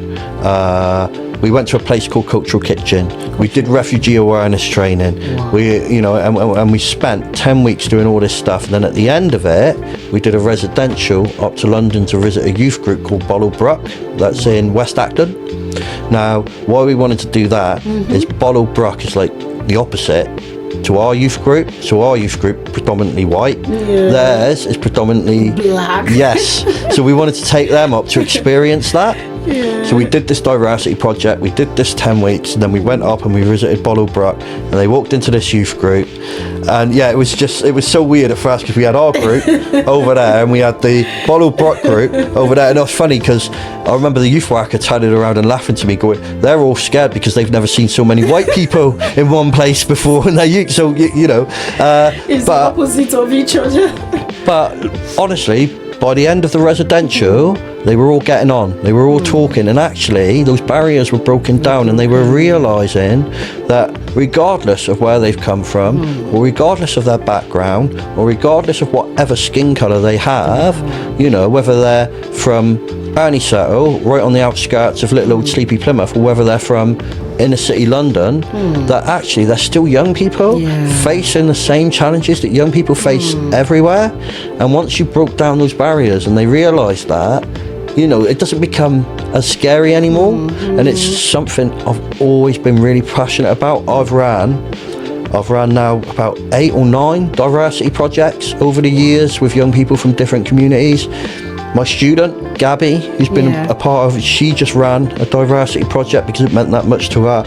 we went to a place called Cultural Kitchen, we did refugee awareness training, and we spent 10 weeks doing all this stuff. And then at the end of it, we did a residential up to London to visit a youth group called Bollowbrook, that's in West Acton. Now, why we wanted to do that is Bollowbrook is like the opposite to our youth group. So our youth group predominantly white, theirs is predominantly black. Yes. So we wanted to take them up to experience that. So we did this diversity project, we did this 10 weeks, and then we went up and we visited Bollowbrook, and they walked into this youth group, and it was so weird at first, because we had our group over there and we had the Bollowbrook group over there. And it was funny because I remember the youth worker turning around and laughing to me, going, they're all scared because they've never seen so many white people in one place before. And it's the opposite of each other. But honestly, by the end of the residential, they were all getting on, they were all talking, and actually those barriers were broken down, and they were realising that regardless of where they've come from, or regardless of their background, or regardless of whatever skin colour they have, whether they're from Ernie Settle, right on the outskirts of little old sleepy Plymouth, or whether they're from inner city London, that actually they're still young people facing the same challenges that young people face everywhere. And once you broke down those barriers and they realised that, it doesn't become as scary anymore. And it's something I've always been really passionate about. I've ran now about 8 or 9 diversity projects over the years with young people from different communities. My student, Gabby, who's been a part of it, she just ran a diversity project because it meant that much to her,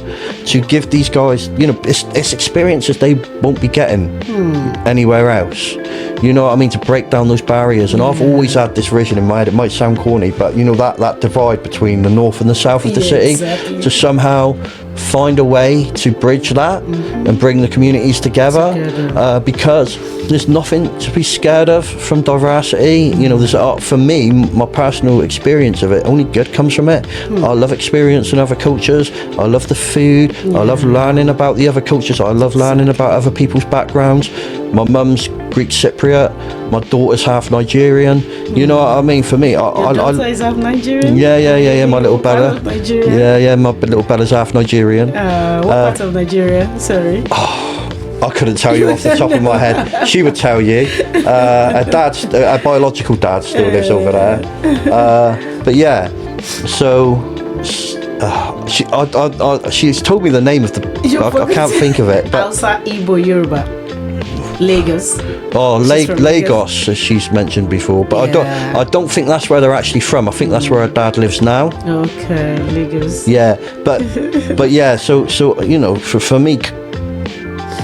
to give these guys, it's experiences they won't be getting anywhere else. You know what I mean? To break down those barriers. And I've always had this vision in my head. It might sound corny, but that divide between the north and the south of the city, to somehow find a way to bridge that and bring the communities together, because there's nothing to be scared of from diversity. There's for me, my personal experience of it, only good comes from it. I love experiencing other cultures, I love the food, I love learning about the other cultures, I love learning about other people's backgrounds. My mum's Greek Cypriot, my daughter's half Nigerian. You know what I mean? For me, Your daughter is half Nigerian? Yeah, my little Bella. Nigeria? My little Bella's half Nigerian. What part of Nigeria? Sorry. I couldn't tell you off the top of my head. She would tell you. Her biological dad still lives over there. But yeah, so she's told me the name of the. I can't think of it. But Hausa, Igbo, Yoruba. Lagos. Oh, She's from Lagos, as she's mentioned before, but Yeah. I don't think that's where they're actually from. I think that's where her dad lives now. Okay, Lagos. Yeah, but yeah, so you know, for me,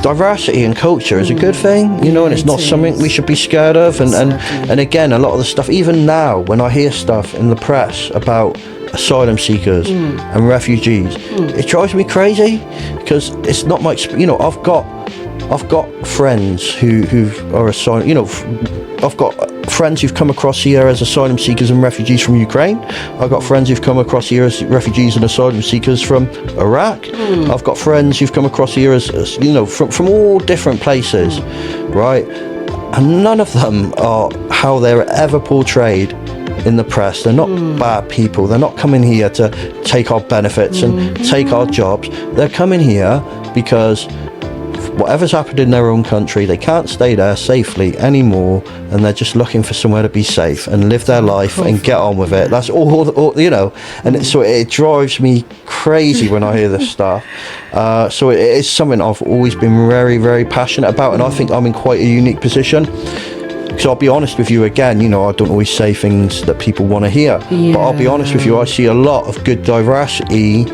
diversity and culture is a good thing, you know, and it's it not something is. we should be scared of. And Exactly. again, a lot of the stuff, even now, when I hear stuff in the press about asylum seekers and refugees, it drives me crazy because it's not my, you know, I've got friends who are asylum, you know, I've got friends who've come across here as asylum seekers and refugees from Ukraine. I've got friends who've come across here as refugees and asylum seekers from Iraq. I've got friends who've come across here as you know, from all different places, right? And none of them are how they're ever portrayed in the press. They're not bad people. They're not coming here to take our benefits and take our jobs. They're coming here because whatever's happened in their own country, they can't stay there safely anymore, and they're just looking for somewhere to be safe and live their life and get on with it. That's all you know. And so it drives me crazy when I hear this stuff. So it is something I've always been very, very passionate about, and I think I'm in quite a unique position. So I'll be honest with you again, you know, I don't always say things that people want to hear, but I'll be honest with you, I see a lot of good diversity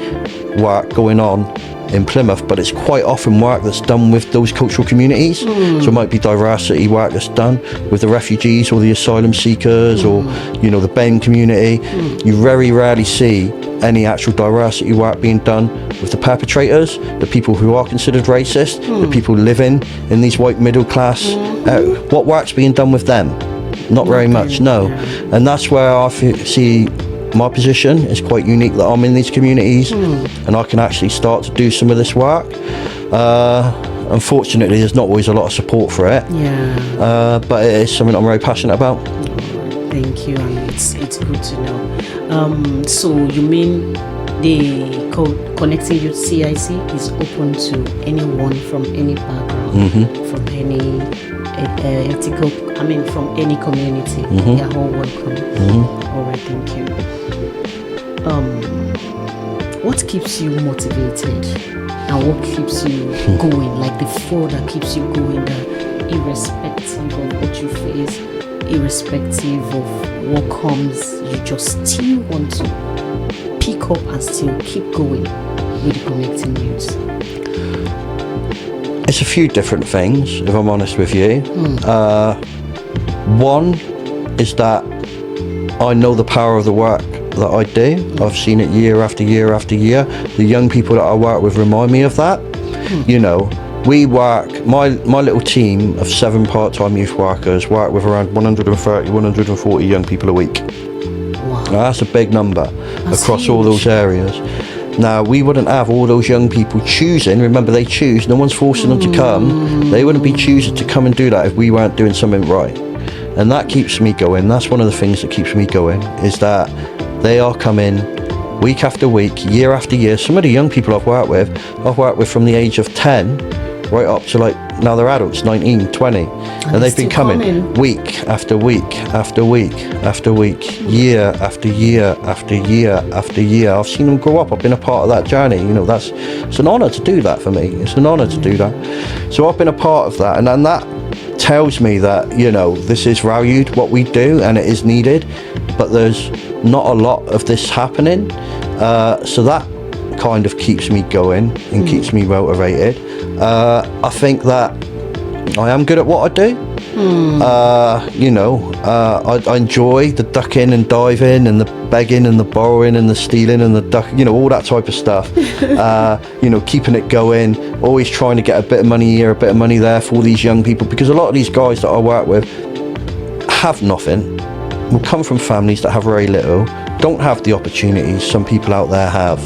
work going on in Plymouth, but it's quite often work that's done with those cultural communities. So it might be diversity work that's done with the refugees or the asylum seekers or, you know, the BAME community. You very rarely see any actual diversity work being done with the perpetrators, the people who are considered racist, the people living in these white middle class. What work's being done with them? Not very much, no. And that's where I see my position is quite unique, that I'm in these communities and I can actually start to do some of this work. Unfortunately, there's not always a lot of support for it, but it is something I'm very passionate about. Thank you, and it's good to know. So you mean the Connecting Youth CIC is open to anyone from any background, from any ethical, from any community. They are all welcome. All right, thank you. What keeps you motivated, and what keeps you going? Like the fuel that keeps you going, that irrespective of what you face, irrespective of what comes, you just still want to pick up and still keep going with the Connecting Youth. It's a few different things, if I'm honest with you. One is that I know the power of the work that I do. I've seen it year after year after year. The young people that I work with remind me of that. You know, we work, my little team of 7 part-time youth workers work with around 130, 140 young people a week. Wow. Now, that's a big number across all those areas. Now, we wouldn't have all those young people choosing, remember they choose, no one's forcing them to come, they wouldn't be choosing to come and do that if we weren't doing something right. And that keeps me going. That's one of the things that keeps me going, is that they are coming week after week, year after year. Some of the young people I've worked with from the age of 10 right up to like, now they're adults, 19, 20. And they've been coming week after week after week after week, year after year after year after year. I've seen them grow up. I've been a part of that journey. You know, it's an honour to do that for me. It's an honour to do that. So I've been a part of that. And that tells me that, you know, this is valued, what we do, and it is needed. But there's not a lot of this happening. So that kind of keeps me going and keeps me motivated. I think that I am good at what I do. You know, I enjoy the ducking and diving and the begging and the borrowing and the stealing and the duck, you know, all that type of stuff. You know, keeping it going, always trying to get a bit of money here, a bit of money there for all these young people, because a lot of these guys that I work with have nothing, will come from families that have very little, don't have the opportunities some people out there have.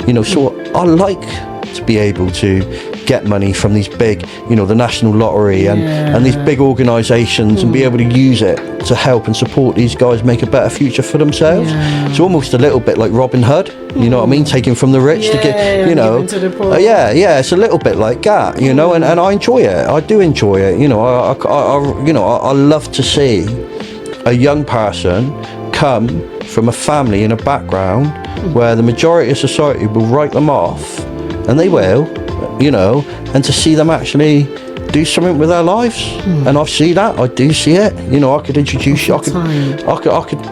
You know, so I like to be able to get money from these big, you know, the National Lottery and these big organisations and be able to use it to help and support these guys make a better future for themselves. It's almost a little bit like Robin Hood, you know what I mean, taking from the rich to get, you know, it's a little bit like that, you know, and I enjoy it. I do enjoy it. You know, I love to see a young person come from a family in a background where the majority of society will write them off, and they will, you know, and to see them actually do something with their lives. And I see that. I do see it. You know, I could introduce you. I could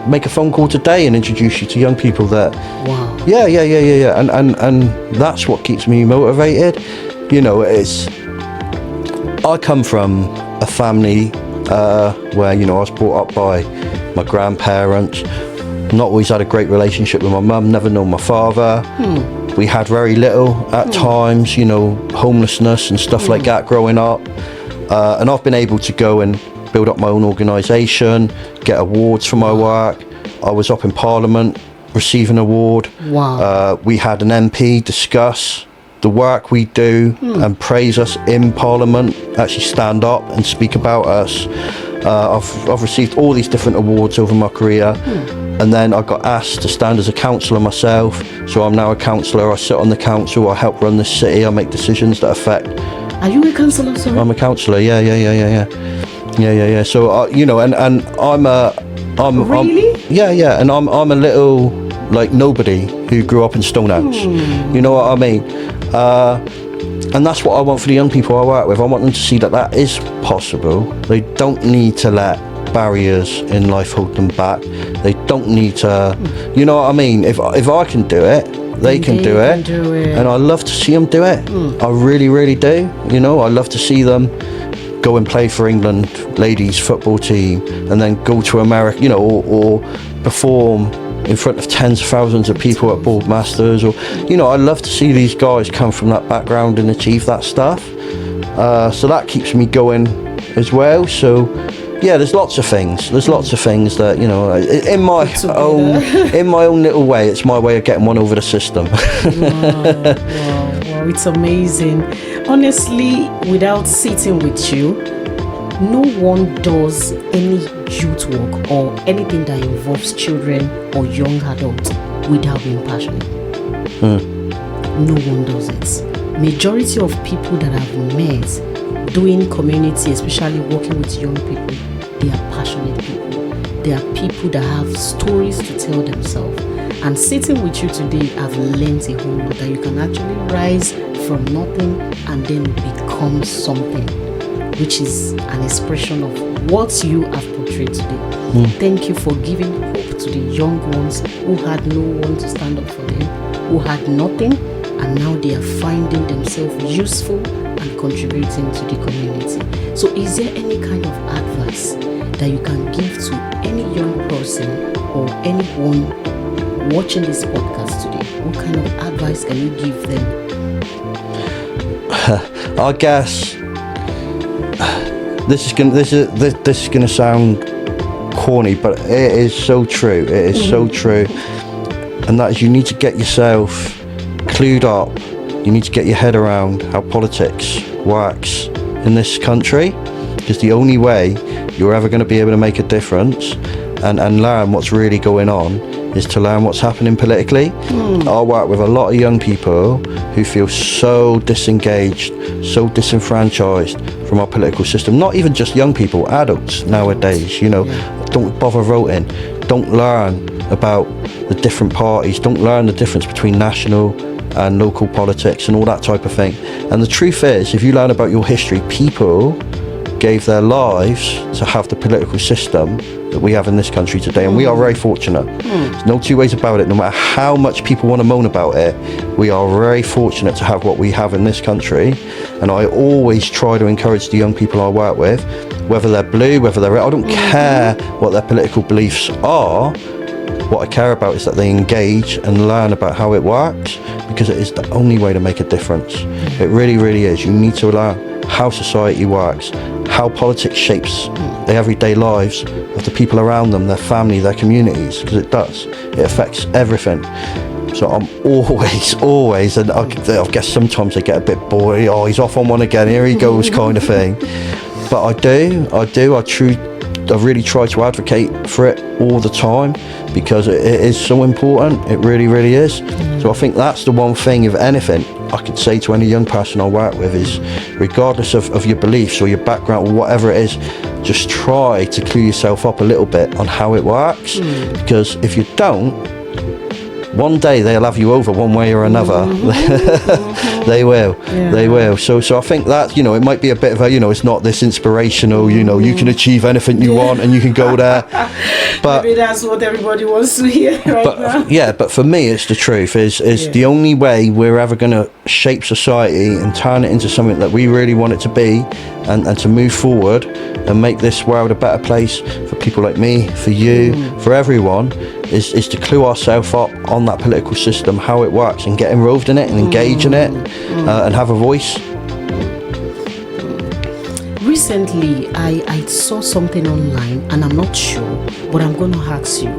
make a phone call today and introduce you to young people that. Wow. Yeah. And that's what keeps me motivated. You know, I come from a family where, you know, I was brought up by my grandparents. Not always had a great relationship with my mum, never known my father. We had very little at times, you know, homelessness and stuff like that growing up. And I've been able to go and build up my own organisation, get awards for my work. I was up in Parliament receiving an award. Wow. We had an MP discuss the work we do and praise us in Parliament, actually stand up and speak about us. I've received all these different awards over my career. And then I got asked to stand as a councillor myself. So I'm now a councillor. I sit on the council. I help run the city. I make decisions that affect. Are you a councillor, sorry? I'm a councillor. Yeah. So you know, and I'm Really? Yeah. And I'm a little like nobody who grew up in Stonehouse. You know what I mean? And that's what I want for the young people I work with. I want them to see that that is possible. They don't need to let barriers in life hold them back. They don't need to, you know what I mean? If I can do it, they can do it. And I love to see them do it. I really, really do. You know, I love to see them go and play for England ladies football team and then go to America, you know, or perform in front of tens of thousands of people at Boardmasters, or, you know, I love to see these guys come from that background and achieve that stuff. So that keeps me going as well. So yeah, there's lots of things that, you know, in my own little way, it's my way of getting one over the system. Wow, it's amazing. Honestly, without sitting with you, no one does any youth work or anything that involves children or young adults without being passionate. No one does it. Majority of people that I've met doing community, especially working with young people, they are passionate people. They are people that have stories to tell themselves. And sitting with you today, I've learned a whole lot that you can actually rise from nothing and then become something, which is an expression of what you have portrayed today. Thank you for giving hope to the young ones who had no one to stand up for them, who had nothing, and now they are finding themselves useful and contributing to the community. So is there any kind of advice that you can give to any young person or anyone watching this podcast today? What kind of advice can you give them? I guess this is gonna sound corny, but it is so true. It is so true, and that is, you need to get yourself clued up. You need to get your head around how politics works in this country, because the only way you're ever going to be able to make a difference and learn what's really going on is to learn what's happening politically. I work with a lot of young people who feel so disengaged, so disenfranchised from our political system. Not even just young people, adults nowadays, you know, don't bother voting, don't learn about the different parties, don't learn the difference between national and local politics and all that type of thing. And the truth is, if you learn about your history, people gave their lives to have the political system that we have in this country today, and we are very fortunate. There's no two ways about it. No matter how much people want to moan about it, we are very fortunate to have what we have in this country. And I always try to encourage the young people I work with, whether they're blue, whether they're red, I don't care what their political beliefs are. What I care about is that they engage and learn about how it works, because it is the only way to make a difference. It really, really is. You need to learn how society works, how politics shapes the everyday lives of the people around them, their family, their communities, because it does. It affects everything. So I'm always, and I guess sometimes I get a bit bored. Oh, he's off on one again, here he goes, kind of thing. But I really try to advocate for it all the time, because it is so important. It really, really is. So I think that's the one thing, if anything, I could say to any young person I work with is, regardless of your beliefs or your background or whatever it is, just try to clue yourself up a little bit on how it works. Because if you don't, one day they'll have you over one way or another. They will. Yeah. They will. So I think that, it might be a bit of a, it's not this inspirational, you can achieve anything you want and you can go there. But maybe that's what everybody wants to hear now. Yeah, but for me, it's the truth. Is the only way we're ever going to shape society and turn it into something that we really want it to be, and to move forward and make this world a better place for people like me, for you, for everyone, is to clue ourselves up on that political system, how it works, and get involved in it and engage in it, and have a voice. Recently, I saw something online, and I'm not sure, but I'm going to ask you.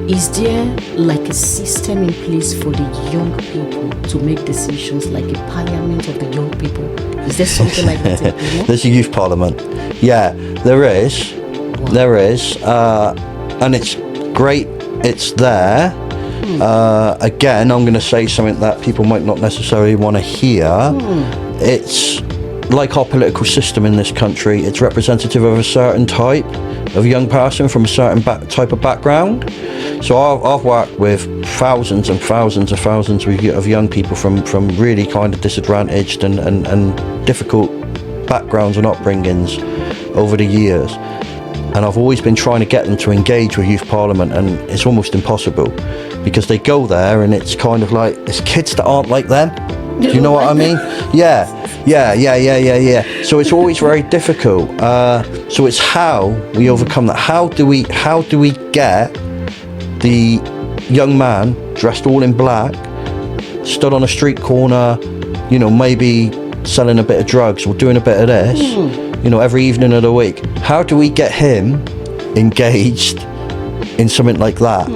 Is there like a system in place for the young people to make decisions, like a parliament of the young people? Is there something like that? There's a youth parliament. Yeah, there is. Wow. There is. And it's great it's there. Again, I'm going to say something that people might not necessarily want to hear. It's like our political system in this country. It's representative of a certain type of young person from a certain type of background. So I've worked with thousands and thousands and thousands of young people from really kind of disadvantaged and difficult backgrounds and upbringings over the years. And I've always been trying to get them to engage with youth parliament, and it's almost impossible because they go there and it's kind of like, it's kids that aren't like them. Do you know what I mean? Yeah. So it's always very difficult. So it's how we overcome that. How do we get the young man dressed all in black, stood on a street corner, maybe selling a bit of drugs or doing a bit of this, every evening of the week? How do we get him engaged in something like that?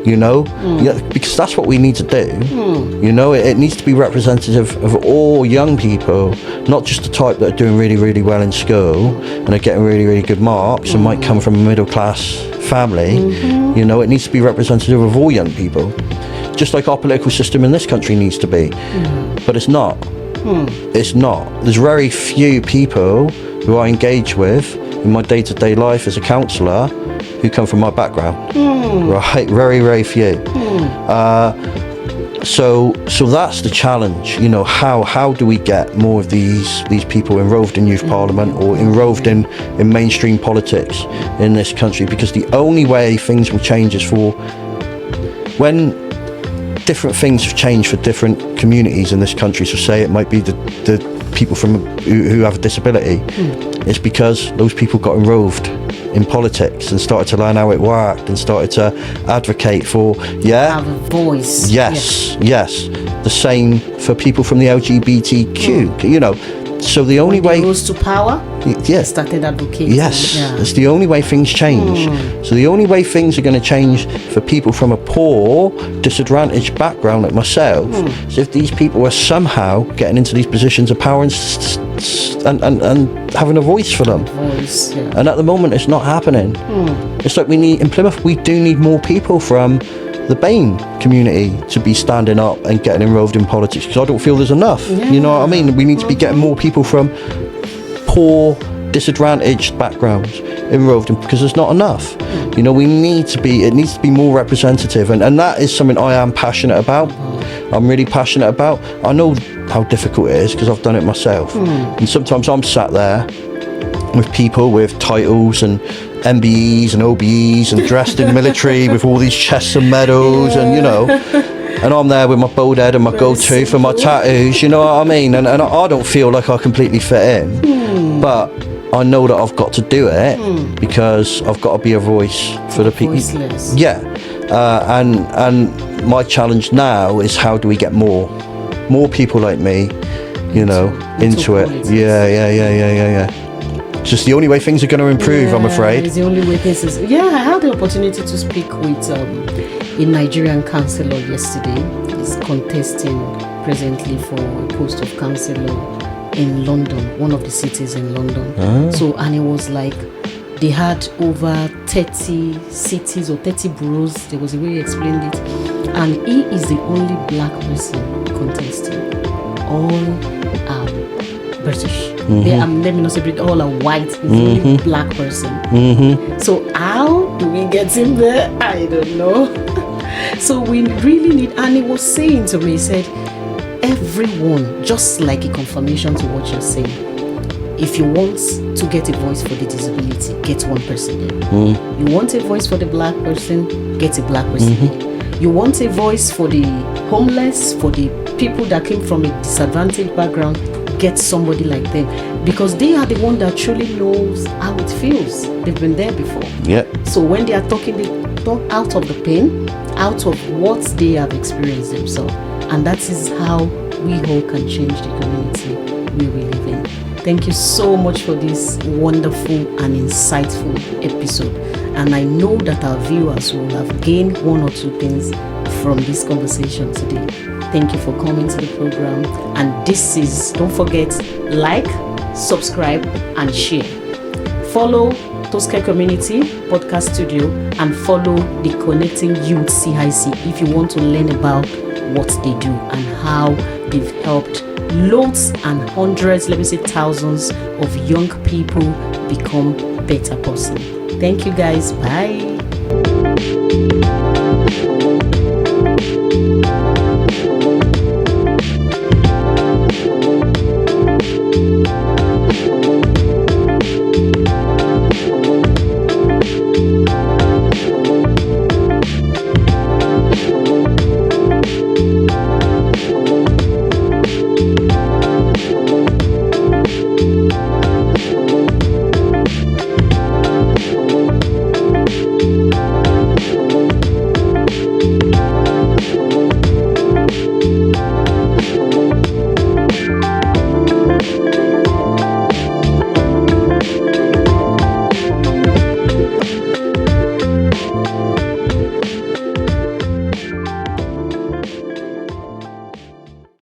Yeah, because that's what we need to do. It needs to be representative of all young people, not just the type that are doing really, really well in school and are getting really, really good marks and might come from a middle class family. It needs to be representative of all young people, just like our political system in this country needs to be. But it's not. It's not. There's very few people who I engage with in my day-to-day life as a councillor who come from my background. Right, very, very few. So that's the challenge. How do we get more of these people involved in youth parliament or involved in mainstream politics in this country? Because the only way things will change is when different things have changed for different communities in this country. So say it might be the people who have a disability. It's because those people got involved in politics and started to learn how it worked and started to advocate for have a voice. Yes. The same for people from the LGBTQ. So the only way rose to power, started advocating. Yes, it's the only way things change. So the only way things are going to change for people from a poor, disadvantaged background like myself is if these people are somehow getting into these positions of power and having a voice for them. And at the moment, it's not happening. It's like in Plymouth, we do need more people from the BAME community to be standing up and getting involved in politics, because I don't feel there's enough. You know what I mean? We need to be getting more people from poor, disadvantaged backgrounds involved in, because there's not enough. It needs to be more representative, and that is something I am passionate about. I'm really passionate about. I know how difficult it is because I've done it myself. And sometimes I'm sat there with people with titles and MBEs and OBEs and dressed in military with all these chests and medals, and and I'm there with my bald head and my gold tooth and my tattoos, you know what I mean? And I don't feel like I completely fit in, but I know that I've got to do it because I've got to be a voice for the people. Yeah, and my challenge now is how do we get more people like me, into it. Yeah. It's just the only way things are going to improve, I'm afraid. It's the only way things is. Yeah, I had the opportunity to speak with a Nigerian councillor yesterday. He's contesting presently for a post of councillor in London, one of the cities in London. And it was like they had over 30 cities or 30 boroughs. There was a way he explained it. And he is the only black person contesting. All are British. They are, let me not say all are white. He's the only black person. So how do we get him there? I don't know. So we really need, and he was saying to me, he said, everyone, just like a confirmation to what you're saying, if you want to get a voice for the disability, get one person in. You want a voice for the black person, get a black person in. You want a voice for the homeless, for the people that came from a disadvantaged background, get somebody like them, because they are the one that truly knows how it feels. They've been there before. Yeah. So when they are talking, they talk out of the pain, out of what they have experienced themselves, and that is how we all can change the community we live in. Thank you so much for this wonderful and insightful episode, and I know that our viewers will have gained one or two things from this conversation today. Thank you for coming to the program, and this is, don't forget, like, subscribe and share. Follow Tosca Community Podcast Studio and follow the Connecting Youth CIC if you want to learn about what they do and how they've helped loads and hundreds, let me say thousands of young people become better person. Thank you guys. Bye.